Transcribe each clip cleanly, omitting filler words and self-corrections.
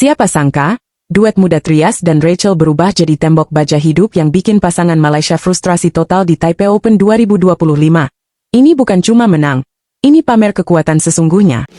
Siapa sangka, duet muda Trias dan Rachel berubah jadi tembok baja hidup yang bikin pasangan Malaysia frustrasi total di Taipei Open 2025. Ini bukan cuma menang, ini pamer kekuatan sesungguhnya.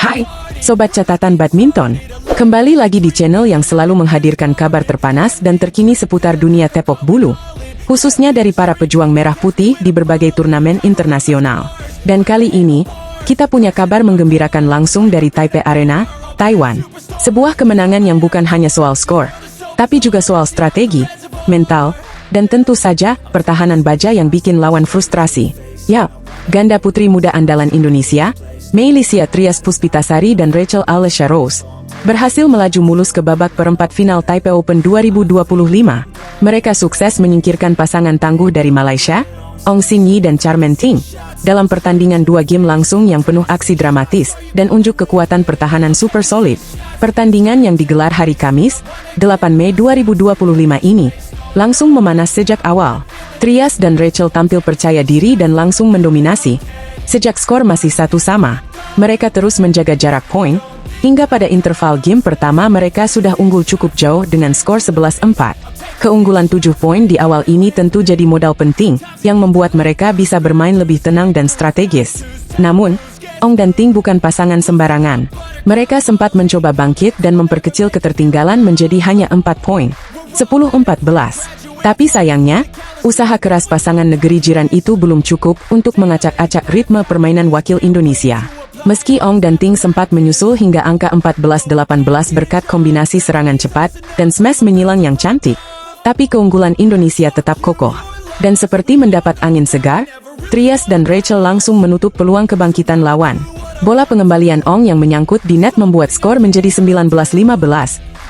Hai, Sobat Catatan Badminton. Kembali lagi di channel yang selalu menghadirkan kabar terpanas dan terkini seputar dunia tepok bulu, khususnya dari para pejuang merah putih di berbagai turnamen internasional. Dan kali ini, kita punya kabar menggembirakan langsung dari Taipei Arena, Taiwan. Sebuah kemenangan yang bukan hanya soal skor, tapi juga soal strategi, mental, dan tentu saja pertahanan baja yang bikin lawan frustrasi. Yap, ganda putri muda andalan Indonesia, Meilysia Trias Puspitasari dan Rachel Alessia Rose, berhasil melaju mulus ke babak perempat final Taipei Open 2025. Mereka sukses menyingkirkan pasangan tangguh dari Malaysia, Ong Sin Yee dan Charmaine Ting, dalam pertandingan 2 game langsung yang penuh aksi dramatis dan unjuk kekuatan pertahanan super solid. Pertandingan yang digelar hari Kamis, 8 Mei 2025 ini, langsung memanas sejak awal. Trias dan Rachel tampil percaya diri dan langsung mendominasi. Sejak skor masih 1-sama, mereka terus menjaga jarak poin, hingga pada interval game pertama mereka sudah unggul cukup jauh dengan skor 11-4. Keunggulan 7 poin di awal ini tentu jadi modal penting, yang membuat mereka bisa bermain lebih tenang dan strategis. Namun, Ong dan Ting bukan pasangan sembarangan. Mereka sempat mencoba bangkit dan memperkecil ketertinggalan menjadi hanya 4 poin, 10-14. Tapi sayangnya, usaha keras pasangan negeri jiran itu belum cukup untuk mengacak-acak ritme permainan wakil Indonesia. Meski Ong dan Ting sempat menyusul hingga angka 14-18 berkat kombinasi serangan cepat dan smash menyilang yang cantik, tapi keunggulan Indonesia tetap kokoh. Dan seperti mendapat angin segar, Trias dan Rachel langsung menutup peluang kebangkitan lawan. Bola pengembalian Ong yang menyangkut di net membuat skor menjadi 19-15,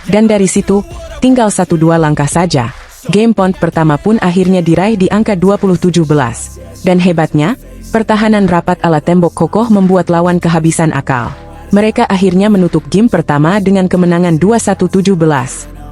dan dari situ, tinggal 1-2 langkah saja. Game point pertama pun akhirnya diraih di angka 20-17. Dan hebatnya, pertahanan rapat ala tembok kokoh membuat lawan kehabisan akal. Mereka akhirnya menutup game pertama dengan kemenangan 21-17.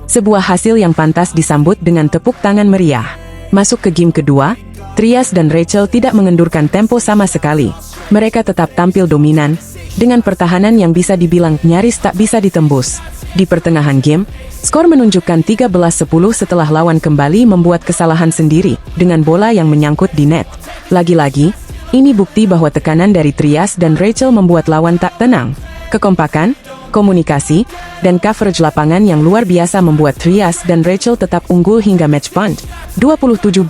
Sebuah hasil yang pantas disambut dengan tepuk tangan meriah. Masuk ke game kedua, Trias dan Rachel tidak mengendurkan tempo sama sekali. Mereka tetap tampil dominan, dengan pertahanan yang bisa dibilang nyaris tak bisa ditembus. Di pertengahan game, skor menunjukkan 13-10 setelah lawan kembali membuat kesalahan sendiri dengan bola yang menyangkut di net. Lagi-lagi, ini bukti bahwa tekanan dari Trias dan Rachel membuat lawan tak tenang. Kekompakan, komunikasi, dan coverage lapangan yang luar biasa membuat Trias dan Rachel tetap unggul hingga match point, 20-17.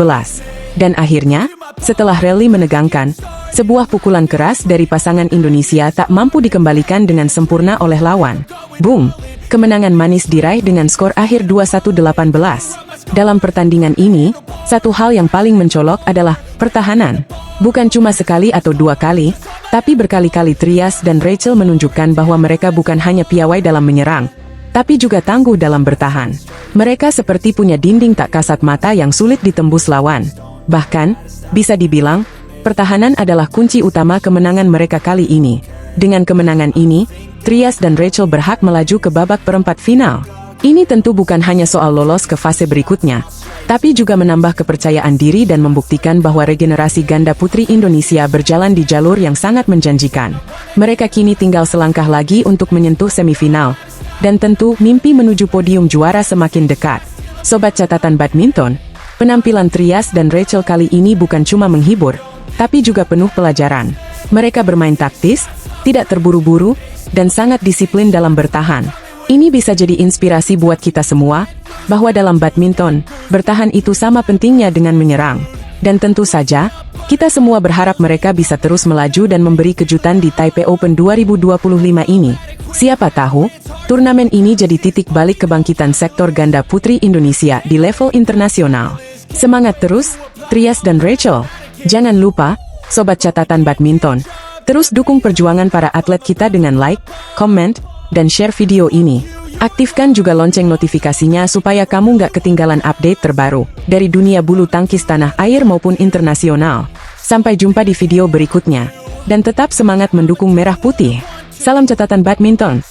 Dan akhirnya, setelah rally menegangkan, sebuah pukulan keras dari pasangan Indonesia tak mampu dikembalikan dengan sempurna oleh lawan. Boom! Kemenangan manis diraih dengan skor akhir 21-18. Dalam pertandingan ini, satu hal yang paling mencolok adalah pertahanan. Bukan cuma sekali atau 2 kali, tapi berkali-kali Trias dan Rachel menunjukkan bahwa mereka bukan hanya piawai dalam menyerang, tapi juga tangguh dalam bertahan. Mereka seperti punya dinding tak kasat mata yang sulit ditembus lawan. Bahkan, bisa dibilang, pertahanan adalah kunci utama kemenangan mereka kali ini. Dengan kemenangan ini, Trias dan Rachel berhak melaju ke babak perempat final. Ini tentu bukan hanya soal lolos ke fase berikutnya, tapi juga menambah kepercayaan diri dan membuktikan bahwa regenerasi ganda putri Indonesia berjalan di jalur yang sangat menjanjikan. Mereka kini tinggal selangkah lagi untuk menyentuh semifinal, dan tentu mimpi menuju podium juara semakin dekat. Sobat Catatan Badminton, penampilan Trias dan Rachel kali ini bukan cuma menghibur, tapi juga penuh pelajaran. Mereka bermain taktis, tidak terburu-buru, dan sangat disiplin dalam bertahan. Ini bisa jadi inspirasi buat kita semua, bahwa dalam badminton, bertahan itu sama pentingnya dengan menyerang. Dan tentu saja, kita semua berharap mereka bisa terus melaju dan memberi kejutan di Taipei Open 2025 ini. Siapa tahu, turnamen ini jadi titik balik kebangkitan sektor ganda putri Indonesia di level internasional. Semangat terus, Trias dan Rachel. Jangan lupa, Sobat Catatan Badminton, terus dukung perjuangan para atlet kita dengan like, comment, dan share video ini. Aktifkan juga lonceng notifikasinya supaya kamu nggak ketinggalan update terbaru dari dunia bulu tangkis tanah air maupun internasional. Sampai jumpa di video berikutnya. Dan tetap semangat mendukung Merah Putih. Salam Catatan Badminton.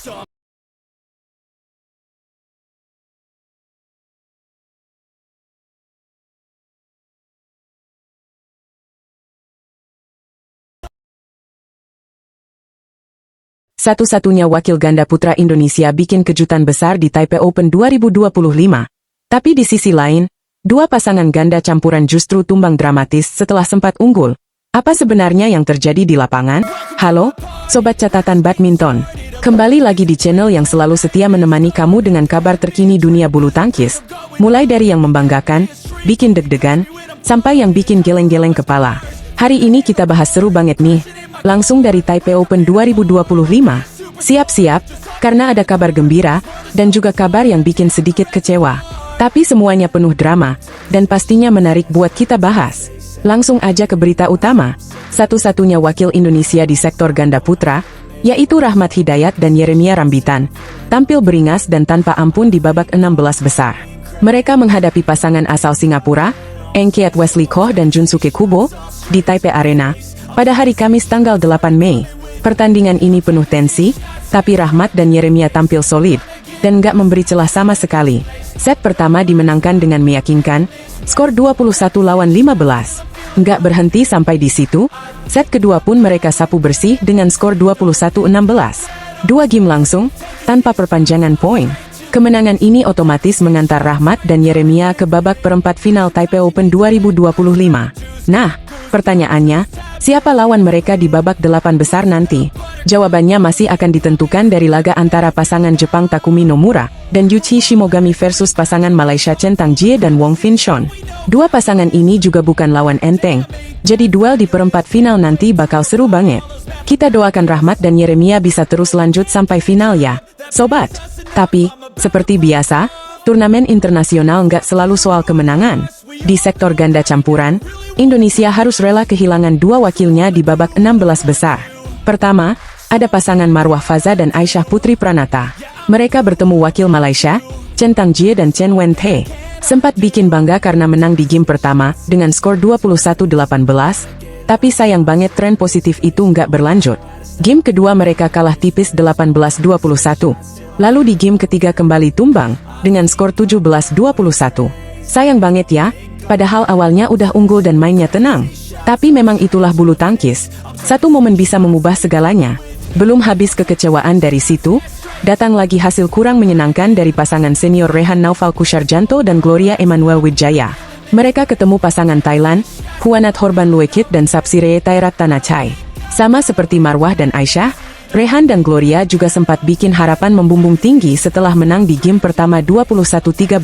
Satu-satunya wakil ganda putra Indonesia bikin kejutan besar di Taipei Open 2025. Tapi di sisi lain, dua pasangan ganda campuran justru tumbang dramatis setelah sempat unggul. Apa sebenarnya yang terjadi di lapangan? Halo, Sobat Catatan Badminton. Kembali lagi di channel yang selalu setia menemani kamu dengan kabar terkini dunia bulu tangkis. Mulai dari yang membanggakan, bikin deg-degan, sampai yang bikin geleng-geleng kepala. Hari ini kita bahas seru banget nih. Langsung dari Taipei Open 2025. Siap-siap, karena ada kabar gembira, dan juga kabar yang bikin sedikit kecewa. Tapi semuanya penuh drama, dan pastinya menarik buat kita bahas. Langsung aja ke berita utama. Satu-satunya wakil Indonesia di sektor ganda putra, yaitu Rahmat Hidayat dan Yeremia Rambitan, tampil beringas dan tanpa ampun di babak 16 besar. Mereka menghadapi pasangan asal Singapura, Engkiat Wesley Koh dan Junsuke Kubo, di Taipei Arena, pada hari Kamis tanggal 8 Mei. Pertandingan ini penuh tensi, tapi Rahmat dan Yeremia tampil solid, dan nggak memberi celah sama sekali. Set pertama dimenangkan dengan meyakinkan, skor 21-15. Nggak berhenti sampai di situ, set kedua pun mereka sapu bersih dengan skor 21-16. Dua game langsung, tanpa perpanjangan poin. Kemenangan ini otomatis mengantar Rahmat dan Yeremia ke babak perempat final Taipei Open 2025. Nah, pertanyaannya, siapa lawan mereka di babak 8 besar nanti? Jawabannya masih akan ditentukan dari laga antara pasangan Jepang Takumi Nomura dan Yuichi Shimogami versus pasangan Malaysia Chen Tangjie dan Wong Fin Shon. Dua pasangan ini juga bukan lawan enteng, jadi duel di perempat final nanti bakal seru banget. Kita doakan Rahmat dan Yeremia bisa terus lanjut sampai final ya, Sobat. Tapi, seperti biasa, turnamen internasional nggak selalu soal kemenangan. Di sektor ganda campuran, Indonesia harus rela kehilangan dua wakilnya di babak 16 besar. Pertama, ada pasangan Marwah Faza dan Aisyah Putri Pranata. Mereka bertemu wakil Malaysia, Chen Tangjie dan Chen Wen-Tae. Sempat bikin bangga karena menang di game pertama dengan skor 21-18, tapi sayang banget tren positif itu nggak berlanjut. Game kedua mereka kalah tipis 18-21. Lalu di game ketiga kembali tumbang dengan skor 17-21. Sayang banget ya, padahal awalnya udah unggul dan mainnya tenang. Tapi memang itulah bulu tangkis. Satu momen bisa mengubah segalanya. Belum habis kekecewaan dari situ, datang lagi hasil kurang menyenangkan dari pasangan senior Rehan Naufal Kusarjanto dan Gloria Emmanuel Wijaya. Mereka ketemu pasangan Thailand, Huanat Horban Luekit dan Sapsiree Thairat Tanachai. Sama seperti Marwah dan Aisyah, Rehan dan Gloria juga sempat bikin harapan membumbung tinggi setelah menang di game pertama 21-13.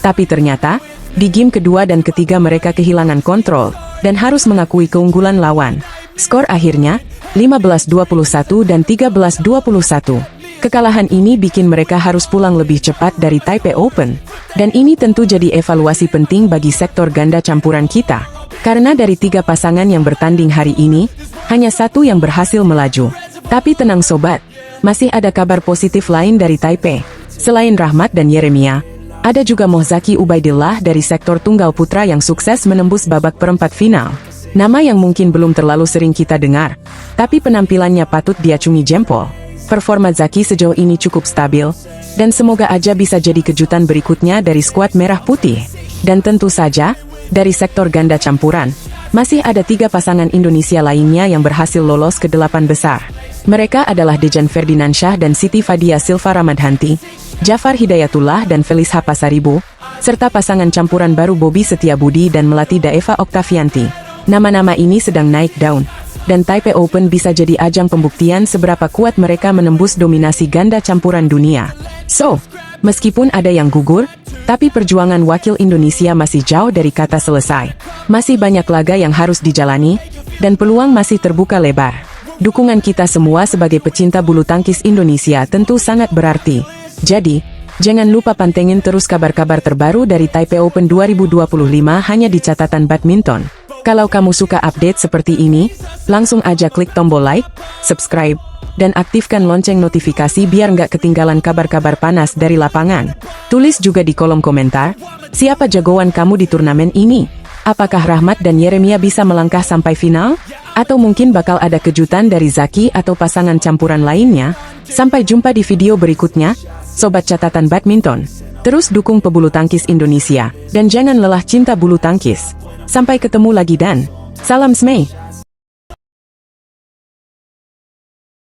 Tapi ternyata, di game kedua dan ketiga mereka kehilangan kontrol, dan harus mengakui keunggulan lawan. Skor akhirnya, 15-21 dan 13-21. Kekalahan ini bikin mereka harus pulang lebih cepat dari Taipei Open. Dan ini tentu jadi evaluasi penting bagi sektor ganda campuran kita. Karena dari tiga pasangan yang bertanding hari ini, hanya satu yang berhasil melaju. Tapi tenang sobat, masih ada kabar positif lain dari Taipei. Selain Rahmat dan Yeremia, ada juga Mohzaki Ubaidillah dari sektor tunggal putra yang sukses menembus babak perempat final. Nama yang mungkin belum terlalu sering kita dengar, tapi penampilannya patut diacungi jempol. Performa Zaki sejauh ini cukup stabil, dan semoga aja bisa jadi kejutan berikutnya dari skuad merah putih. Dan tentu saja, dari sektor ganda campuran, masih ada tiga pasangan Indonesia lainnya yang berhasil lolos ke 8 besar. Mereka adalah Dejan Ferdinansyah dan Siti Fadia Silva Ramadhanti, Jafar Hidayatullah dan Felis Hapasaribu, serta pasangan campuran baru Bobby Setiabudi dan Melati Daeva Oktavianti. Nama-nama ini sedang naik daun, dan Taipei Open bisa jadi ajang pembuktian seberapa kuat mereka menembus dominasi ganda campuran dunia. So, meskipun ada yang gugur, tapi perjuangan wakil Indonesia masih jauh dari kata selesai. Masih banyak laga yang harus dijalani, dan peluang masih terbuka lebar. Dukungan kita semua sebagai pecinta bulu tangkis Indonesia tentu sangat berarti. Jadi, jangan lupa pantengin terus kabar-kabar terbaru dari Taipei Open 2025 hanya di Catatan Badminton. Kalau kamu suka update seperti ini, langsung aja klik tombol like, subscribe, dan aktifkan lonceng notifikasi biar nggak ketinggalan kabar-kabar panas dari lapangan. Tulis juga di kolom komentar, siapa jagoan kamu di turnamen ini? Apakah Rahmat dan Yeremia bisa melangkah sampai final? Atau mungkin bakal ada kejutan dari Zaki atau pasangan campuran lainnya? Sampai jumpa di video berikutnya, Sobat Catatan Badminton. Terus dukung pebulu tangkis Indonesia, dan jangan lelah cinta bulu tangkis. Sampai ketemu lagi dan salam Smay.